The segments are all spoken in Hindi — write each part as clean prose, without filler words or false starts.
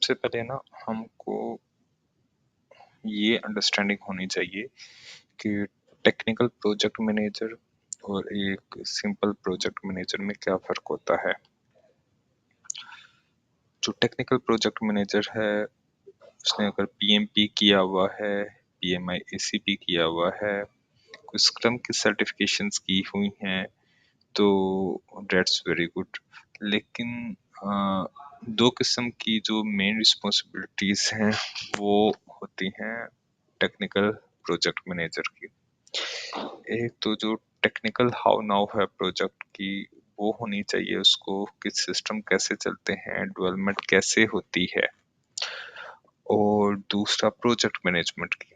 सबसे पहले ना हमको ये अंडरस्टैंडिंग होनी चाहिए कि टेक्निकल प्रोजेक्ट मैनेजर और एक सिंपल प्रोजेक्ट मैनेजर में क्या फ़र्क होता है। जो टेक्निकल प्रोजेक्ट मैनेजर है उसने अगर पीएमपी किया हुआ है, पीएमआई एसीपी किया हुआ है, कोई स्क्रम की सर्टिफिकेशंस की हुई हैं तो दैट्स वेरी गुड। लेकिन दो किस्म की जो मेन रिस्पॉन्सिबिलिटीज हैं वो होती हैं टेक्निकल प्रोजेक्ट मैनेजर की। एक तो जो टेक्निकल हाउ नाउ है प्रोजेक्ट की, वो होनी चाहिए उसको कि सिस्टम कैसे चलते हैं, डेवलपमेंट कैसे होती है। और दूसरा प्रोजेक्ट मैनेजमेंट की।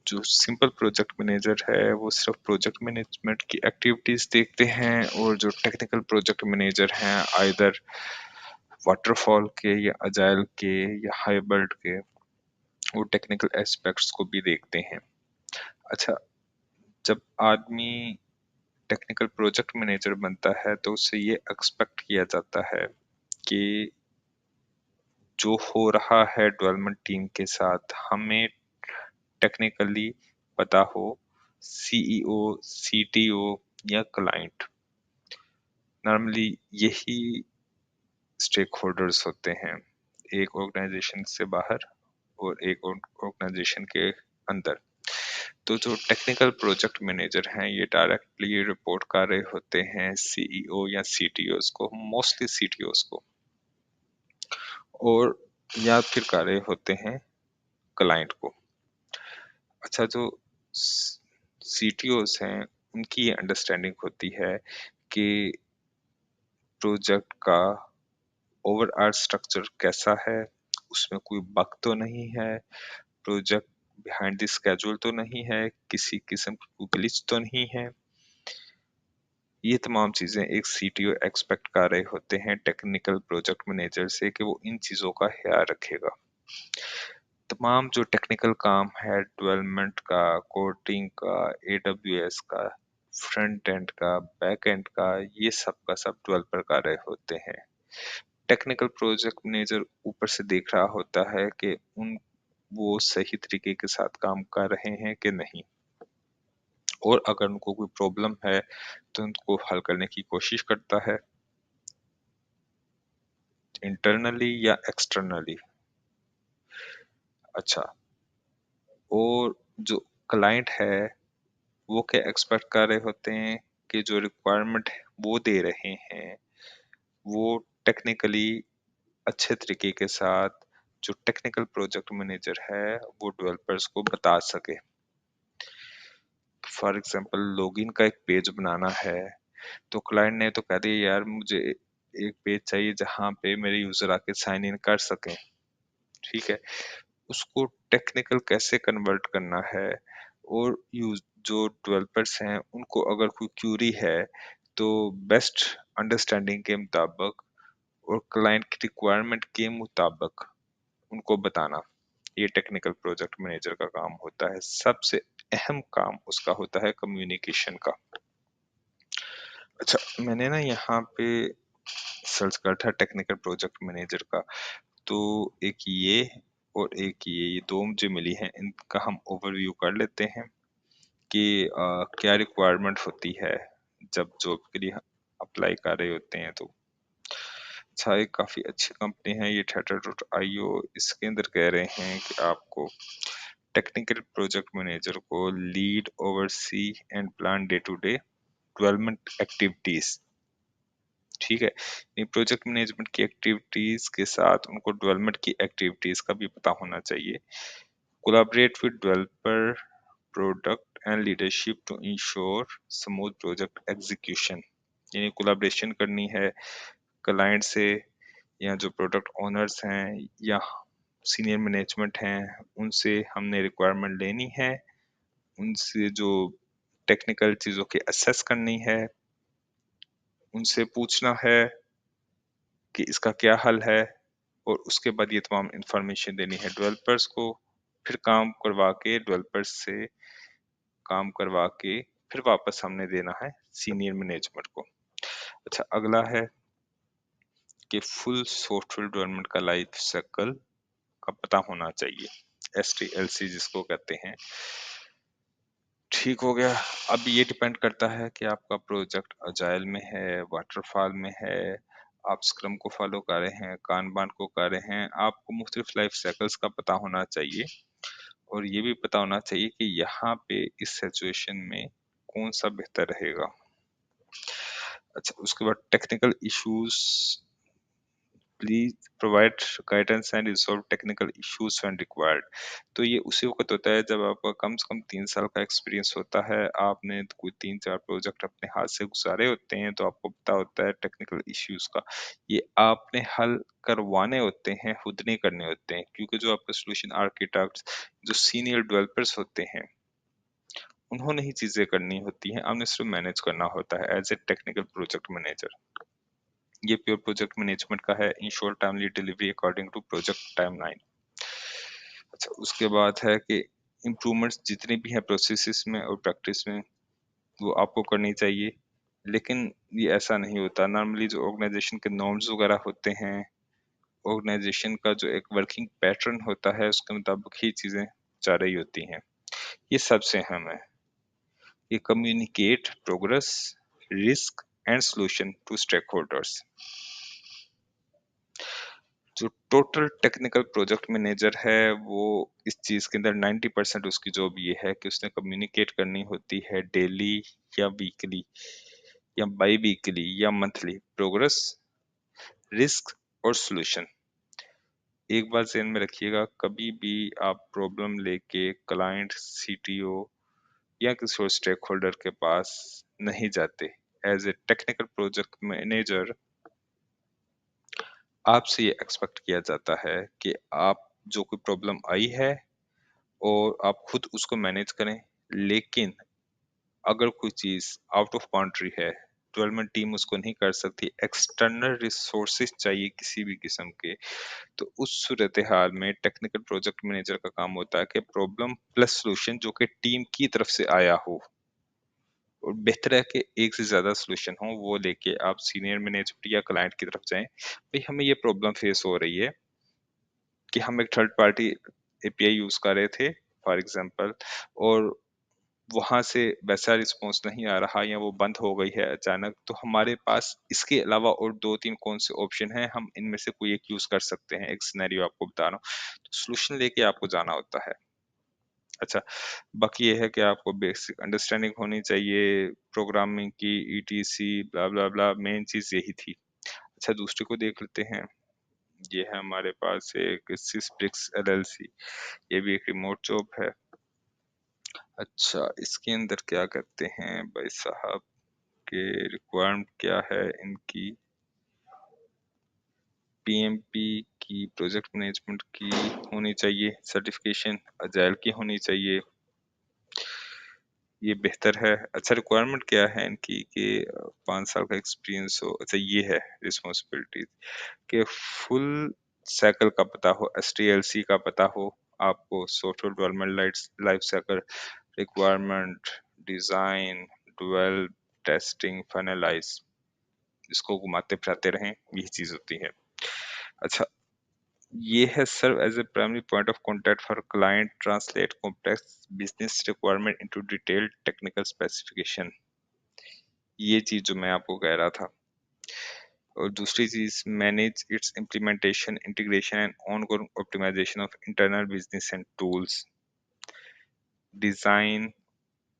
जो सिंपल प्रोजेक्ट मैनेजर है वो सिर्फ प्रोजेक्ट मैनेजमेंट की एक्टिविटीज देखते हैं, और जो टेक्निकल प्रोजेक्ट मैनेजर हैं आइदर वाटरफॉल के या अजाइल के या हाइब्रिड के, वो टेक्निकल एस्पेक्ट्स को भी देखते हैं। अच्छा, जब आदमी टेक्निकल प्रोजेक्ट मैनेजर बनता है तो उससे ये एक्सपेक्ट किया जाता है कि जो हो रहा है डेवलपमेंट टीम के साथ हमें टेक्निकली पता हो। सीईओ, सीटीओ या क्लाइंट, नॉर्मली यही स्टेक होल्डर्स होते हैं एक ऑर्गेनाइजेशन से बाहर और एक ऑर्गेनाइजेशन के अंदर। तो जो टेक्निकल प्रोजेक्ट मैनेजर हैं ये डायरेक्टली रिपोर्ट कर रहे होते हैं सीईओ या सीटीओस को, मोस्टली सीटीओस को, और या फिर कर रहे होते हैं क्लाइंट को। अच्छा, जो सीटीओस हैं उनकी ये अंडरस्टैंडिंग होती है कि प्रोजेक्ट का ओवरऑल स्ट्रक्चर कैसा है, उसमें कोई बग तो नहीं है, प्रोजेक्ट बिहाइंड द स्केड्यूल तो नहीं है, किसी किस्म की कोई ग्लिच तो नहीं है। ये तमाम चीजें एक सीटीओ एक्सपेक्ट कर रहे होते हैं टेक्निकल प्रोजेक्ट मैनेजर से कि वो इन चीजों का ख्याल रखेगा। तमाम जो टेक्निकल काम है डेवलपमेंट का, कोडिंग का, एडब्ल्यूएस का, फ्रंट एंड का, बैक एंड का, ये सब का सब डेवलपर कर रहे होते हैं। टेक्निकल प्रोजेक्ट मैनेजर ऊपर से देख रहा होता है कि वो सही तरीके के साथ काम कर रहे हैं कि नहीं, और अगर उनको कोई प्रॉब्लम है तो उनको हल करने की कोशिश करता है, इंटरनली या एक्सटर्नली। अच्छा, और जो क्लाइंट है वो क्या एक्सपेक्ट कर रहे होते हैं कि जो रिक्वायरमेंट वो दे रहे हैं वो टेक्निकली अच्छे तरीके के साथ जो टेक्निकल प्रोजेक्ट मैनेजर है वो डेवलपर्स को बता सके। फॉर एग्जांपल लॉगिन का एक पेज बनाना है तो क्लाइंट ने तो कह दिया यार मुझे एक पेज चाहिए जहां पे मेरे यूजर आके साइन इन कर सकें। ठीक है, उसको टेक्निकल कैसे कन्वर्ट करना है, और यूज जो डेवलपर्स हैं उनको अगर कोई क्यूरी है तो बेस्ट अंडरस्टैंडिंग के मुताबिक और क्लाइंट की रिक्वायरमेंट के मुताबिक उनको बताना, ये टेक्निकल प्रोजेक्ट मैनेजर का काम होता है। सबसे अहम काम उसका होता है कम्युनिकेशन का। अच्छा, मैंने ना यहाँ पे सर्च करा था टेक्निकल प्रोजेक्ट मैनेजर का, तो एक ये और एक ये दो मुझे मिली हैं, इनका हम ओवरव्यू कर लेते हैं कि क्या रिक्वायरमेंट होती है जब जॉब के लिए अप्लाई कर रहे होते हैं। तो अच्छा, एक काफ़ी अच्छी कंपनी है ये Thetter.io, इसके अंदर कह रहे हैं कि आपको टेक्निकल प्रोजेक्ट मैनेजर को lead, oversee and plan day to day development activities. ठीक है, ये प्रोजेक्ट मैनेजमेंट की एक्टिविटीज के साथ उनको डेवलपमेंट की एक्टिविटीज का भी पता होना चाहिए। Collaborate with developer, product and leadership to ensure smooth project execution. यानी कोलैबोरेशन करनी है क्लाइंट से, या जो प्रोडक्ट ओनर्स हैं या सीनियर मैनेजमेंट हैं उनसे हमने रिक्वायरमेंट लेनी है, उनसे जो टेक्निकल चीज़ों की असेस करनी है, उनसे पूछना है कि इसका क्या हल है, और उसके बाद ये तमाम इंफॉर्मेशन देनी है डेवलपर्स को, फिर काम करवा के फिर वापस हमने देना है सीनियर मैनेजमेंट को। अच्छा, अगला है कि फुल सॉफ्टवेयर डेवलपमेंट का लाइफ साइकिल का पता होना चाहिए, SDLC जिसको कहते हैं। ठीक हो गया। अब ये डिपेंड करता है कि आपका प्रोजेक्ट अजाइल में है, वाटरफॉल में है, आप स्क्रम को फॉलो कर रहे हैं, कानबान को कर रहे हैं, आपको मुख्तलिफ लाइफ साइकिल्स का पता होना चाहिए। और ये भी पता होना चाहिए कि यहाँ पे इस सिचुएशन में कौन सा बेहतर रहेगा। अच्छा, उसके बाद technical issues, please provide guidance and resolve technical issues when required. तो ये उसी वक्त होता है जब आपका कम से कम 3 साल का एक्सपीरियंस होता है, आपने कोई 3-4 प्रोजेक्ट अपने हाथ से गुजारे होते हैं, तो आपको पता होता है टेक्निकल इश्यूज का। ये आपने हल करवाने होते हैं, खुद नहीं करने होते हैं, क्योंकि जो आपके सोल्यूशन आर्किटेक्ट्स, जो सीनियर डेवलपर्स होते हैं, उन्होंने ही चीजें करनी होती हैं, आपने सिर्फ मैनेज करना होता है as a technical project manager. ये प्योर प्रोजेक्ट मैनेजमेंट का है, ensure timely delivery according to project timeline. अच्छा, उसके बाद है कि इम्प्रूवमेंट्स जितनी भी हैं प्रोसेसेस में और प्रैक्टिस में, वो आपको करनी चाहिए। लेकिन ये ऐसा नहीं होता, नॉर्मली जो ऑर्गेनाइजेशन के नॉर्म्स वगैरह होते हैं, ऑर्गेनाइजेशन का जो एक वर्किंग पैटर्न होता है, उसके मुताबिक ही चीजें जा रही होती हैं। ये सबसे अहम है कि communicate progress, risk and solution to stake holders. जो टोटल टेक्निकल प्रोजेक्ट मैनेजर है, वो इस चीज के अंदर 90% उसकी जॉब ये है कि उसने कम्युनिकेट करनी होती है डेली या वीकली या बाई वीकली या मंथली प्रोग्रेस, रिस्क और सॉल्यूशन। एक बात ध्यान में रखिएगा, कभी भी आप प्रॉब्लम लेके क्लाइंट, CTO या किसी और स्टेक होल्डर के पास नहीं जाते। As a technical project manager आपसे ये एक्सपेक्ट किया जाता है कि आप जो कोई प्रॉब्लम आई है और आप खुद उसको मैनेज करें। लेकिन अगर कोई चीज आउट ऑफ बाउंड्री है, डेवलपमेंट टीम उसको नहीं कर सकती, एक्सटर्नल रिसोर्सेज चाहिए किसी भी किस्म के, तो उस सूरत हाल में टेक्निकल प्रोजेक्ट मैनेजर का काम होता है कि प्रॉब्लम प्लस सॉल्यूशन जो कि टीम की तरफ से आया हो, और बेहतर है कि एक से ज्यादा सॉल्यूशन हो, वो लेके आप सीनियर मैनेजमेंट या क्लाइंट की तरफ जाएं। भाई हमें ये प्रॉब्लम फेस हो रही है कि हम एक थर्ड पार्टी API यूज कर रहे थे फॉर एग्जांपल, और वहां से वैसा रिस्पॉन्स नहीं आ रहा या वो बंद हो गई है अचानक, तो हमारे पास इसके अलावा और 2-3 कौन से ऑप्शन हैं, हम इनमें से कोई एक यूज कर सकते हैं। एक सिनेरियो आपको बता रहा हूँ, तो सोल्यूशन लेके आपको जाना होता है। अच्छा, बाकी ये है कि आपको बेसिक अंडरस्टैंडिंग होनी चाहिए प्रोग्रामिंग की, ETC ब्ला ब्ला ब्ला, मेन चीज यही थी। अच्छा, दूसरे को देख लेते हैं। ये है हमारे पास एक सिस्प्रिक्स LLC, ये भी एक रिमोट जॉब है। अच्छा, इसके अंदर क्या करते हैं भाई साहब के रिक्वायरमेंट क्या है इनकी, PMP की, प्रोजेक्ट मैनेजमेंट की होनी चाहिए, सर्टिफिकेशन अजाइल की होनी चाहिए, ये बेहतर है। अच्छा, रिक्वायरमेंट क्या है इनकी कि 5 साल का एक्सपीरियंस हो। अच्छा, ये है रिस्पॉन्सिबिलिटीज कि फुल साइकिल का पता हो, SDLC का पता हो आपको, software development life cycle, requirement, design, develop, testing, finalise, इसको घुमाते फिराते रहें, यही चीज होती है। अच्छा, ये है serve as a primary point of contact for client, translate complex business requirement into detailed technical specification, ये चीज जो मैं आपको कह रहा था। और दूसरी चीज, manage its implementation, integration and ongoing optimisation of internal business and tools, design,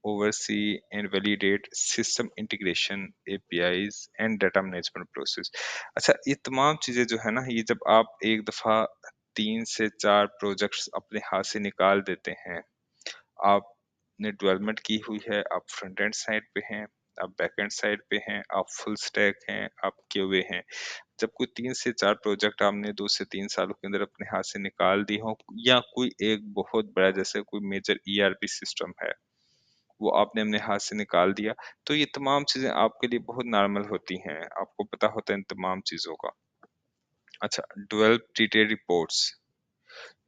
oversee and validate system integration, APIs and data management process। अच्छा, ये तमाम चीजें जो है ना, ये जब आप एक दफा 3 से 4 प्रोजेक्ट्स अपने हाथ से निकाल देते हैं, आपने डेवलपमेंट की हुई है, आप फ्रंट एंड साइड पे हैं, आप बैक एंड साइड पे हैं, आप फुल स्टैक हैं, आप QA हैं, जब कोई 3 से 4 प्रोजेक्ट आपने 2 से 3 सालों के अंदर अपने हाथ से निकाल दी हो, या कोई एक बहुत बड़ा जैसे कोई मेजर ERP सिस्टम है, वो आपने अपने हाथ से निकाल दिया, तो ये तमाम चीजें आपके लिए बहुत नॉर्मल होती हैं, आपको पता होता है इन तमाम चीजों का। अच्छा, डेवलप डिटेल रिपोर्ट्स,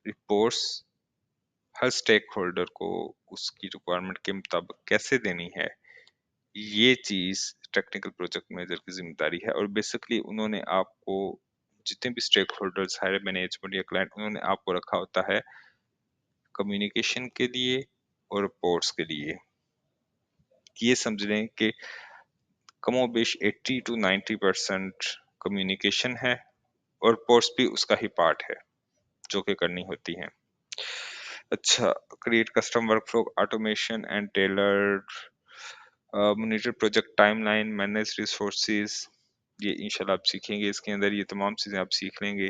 रिपोर्ट्स हर स्टेक होल्डर को उसकी रिक्वायरमेंट के मुताबिक कैसे देनी है, ये चीज टेक्निकल प्रोजेक्ट मैनेजर की जिम्मेदारी है। और बेसिकली उन्होंने आपको जितने भी स्टेक होल्डर्स, हायर मैनेजमेंट या क्लाइंट, उन्होंने आपको रखा होता है कम्युनिकेशन के लिए और रिपोर्ट्स के लिए। ये समझ लें कि कमोबेश 80 to 90% कम्युनिकेशन है और रिपोर्ट्स भी उसका ही पार्ट है जो कि करनी होती हैं। अच्छा, create custom workflow automation and tailored, monitor project timeline, manage resources, ये इंशाल्लाह आप सीखेंगे। इसके अंदर ये तमाम चीजें आप सीख लेंगे।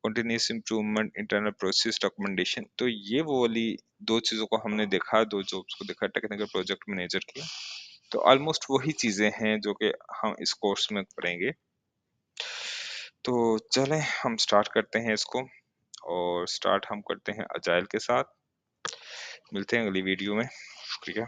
Continuous improvement, internal process documentation, तो ये वो वाली दो चीजों को हमने देखा, दो जॉब्स को देखा टेक्निकल प्रोजेक्ट मैनेजर की। तो ऑलमोस्ट वही चीजें हैं जो कि हम इस कोर्स में करेंगे। तो चलें हम स्टार्ट करते हैं इसको, और स्टार्ट हम करते हैं अजाइल के साथ। मिलते हैं अगली वीडियो में। शुक्रिया।